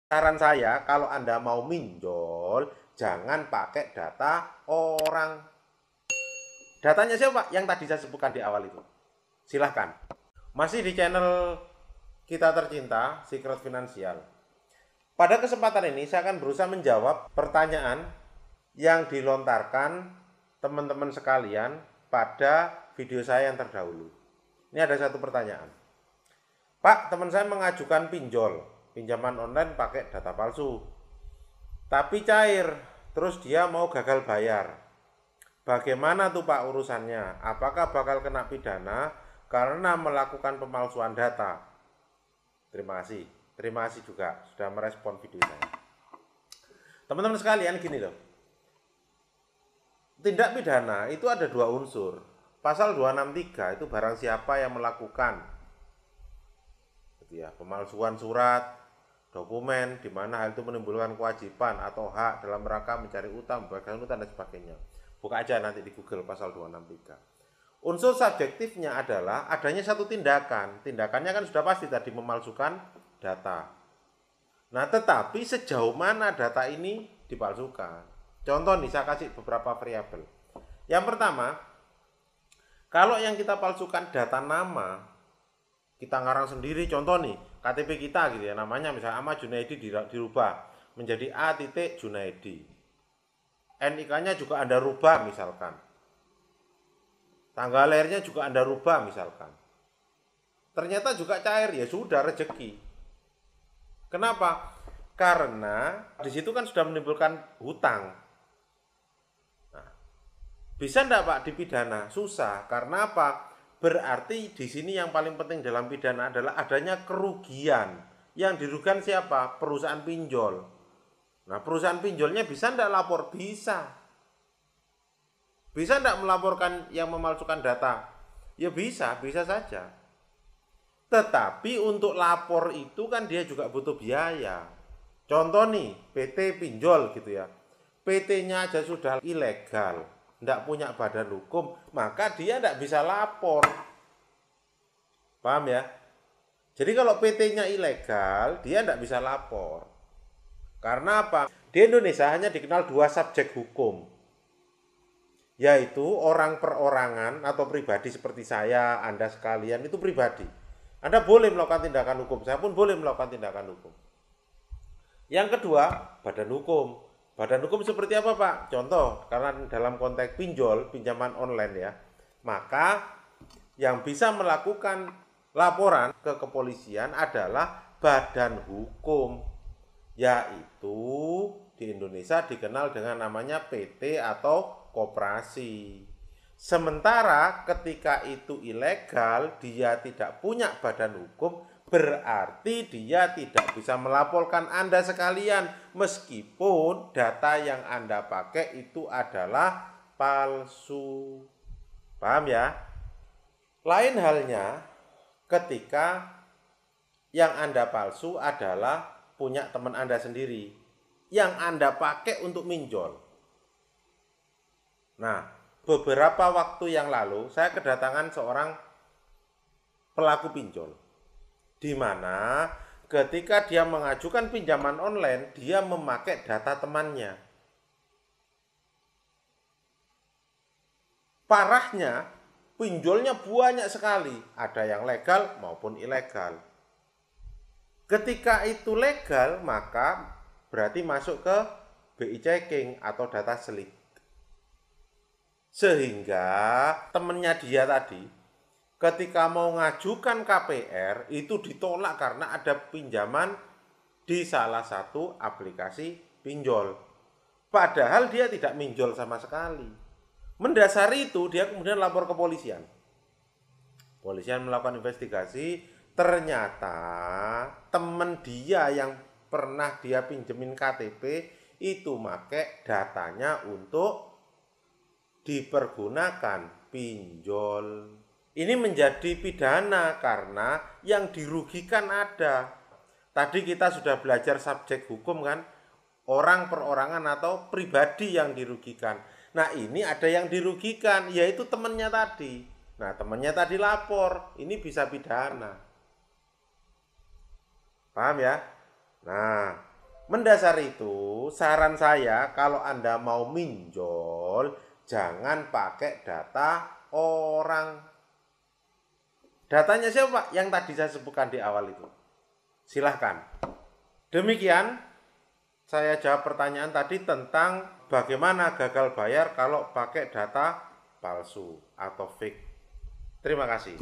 Saran saya kalau Anda mau minjol, jangan pakai data orang. Datanya siapa? Yang tadi saya sebutkan di awal itu. Silahkan. Masih di channel kita tercinta, Secret Finansial. Pada kesempatan ini saya akan berusaha menjawab pertanyaan yang dilontarkan teman-teman sekalian pada video saya yang terdahulu. Ini ada satu pertanyaan. Pak, teman saya mengajukan pinjaman online pakai data palsu. Tapi cair, terus dia mau gagal bayar. Bagaimana tuh Pak urusannya? Apakah bakal kena pidana karena melakukan pemalsuan data? Terima kasih. Terima kasih juga sudah merespon video saya. Teman-teman sekalian, gini loh. Tindak pidana itu ada dua unsur. Pasal 263 itu barang siapa yang melakukan pemalsuan surat, dokumen, di mana hal itu menimbulkan kewajiban atau hak dalam rangka mencari utang, membebaskan utang dan sebagainya. Buka aja nanti di Google pasal 263. Unsur subjektifnya adalah adanya satu tindakan. Tindakannya kan sudah pasti tadi, memalsukan data. Nah, tetapi sejauh mana data ini dipalsukan? Contoh nih, saya kasih beberapa variabel. Yang pertama, kalau yang kita palsukan data nama, kita ngarang sendiri, contoh nih, KTP kita gitu ya, namanya misalnya Ahmad Junaidi dirubah menjadi A. Junaidi. NIK-nya juga Anda rubah misalkan. Tanggal lahirnya juga Anda rubah misalkan. Ternyata juga cair, ya sudah, rezeki. Kenapa? Karena di situ kan sudah menimbulkan hutang. Nah, bisa enggak Pak dipidana? Susah. Karena apa? Berarti di sini yang paling penting dalam pidana adalah adanya kerugian. Yang dirugikan siapa? Perusahaan pinjol. Nah, perusahaan pinjolnya bisa enggak lapor? Bisa. Bisa enggak melaporkan yang memalsukan data? Ya bisa, bisa saja. Tetapi untuk lapor itu kan dia juga butuh biaya. Contoh nih, PT pinjol gitu ya. PT-nya aja sudah ilegal, tidak punya badan hukum, maka dia tidak bisa lapor. Paham ya? Jadi kalau PT-nya ilegal, dia tidak bisa lapor. Karena apa? Di Indonesia hanya dikenal dua subjek hukum, yaitu orang perorangan atau pribadi seperti saya, Anda sekalian, itu pribadi. Anda boleh melakukan tindakan hukum, saya pun boleh melakukan tindakan hukum. Yang kedua, badan hukum. Badan hukum seperti apa Pak? Contoh, karena dalam konteks pinjol, pinjaman online ya, maka yang bisa melakukan laporan ke kepolisian adalah badan hukum, yaitu di Indonesia dikenal dengan namanya PT atau koperasi. Sementara ketika itu ilegal, dia tidak punya badan hukum, berarti dia tidak bisa melaporkan Anda sekalian, meskipun data yang Anda pakai itu adalah palsu. Paham ya? Lain halnya ketika yang Anda palsu adalah punya teman Anda sendiri, yang Anda pakai untuk minjol. Nah, beberapa waktu yang lalu saya kedatangan seorang pelaku pinjol, di mana ketika dia mengajukan pinjaman online, dia memakai data temannya. Parahnya, pinjolnya banyak sekali, ada yang legal maupun ilegal. Ketika itu legal, maka berarti masuk ke BI checking atau data slip. Sehingga temennya dia tadi ketika mau ngajukan KPR itu ditolak karena ada pinjaman di salah satu aplikasi pinjol. Padahal dia tidak minjol sama sekali. Mendasari itu dia kemudian lapor ke polisian. Polisian melakukan investigasi, ternyata temen dia yang pernah dia pinjemin KTP itu make datanya untuk dipergunakan pinjol. Ini menjadi pidana karena yang dirugikan ada. Tadi kita sudah belajar subjek hukum kan, orang perorangan atau pribadi yang dirugikan. Nah, ini ada yang dirugikan, yaitu temannya tadi. Nah, temannya tadi lapor, ini bisa pidana. Paham ya? Nah, Mendasar itu, saran saya kalau Anda mau minjol, jangan pakai data orang. Datanya siapa? Yang tadi saya sebutkan di awal itu. Silahkan. Demikian, saya jawab pertanyaan tadi tentang bagaimana gagal bayar kalau pakai data palsu atau fake. Terima kasih.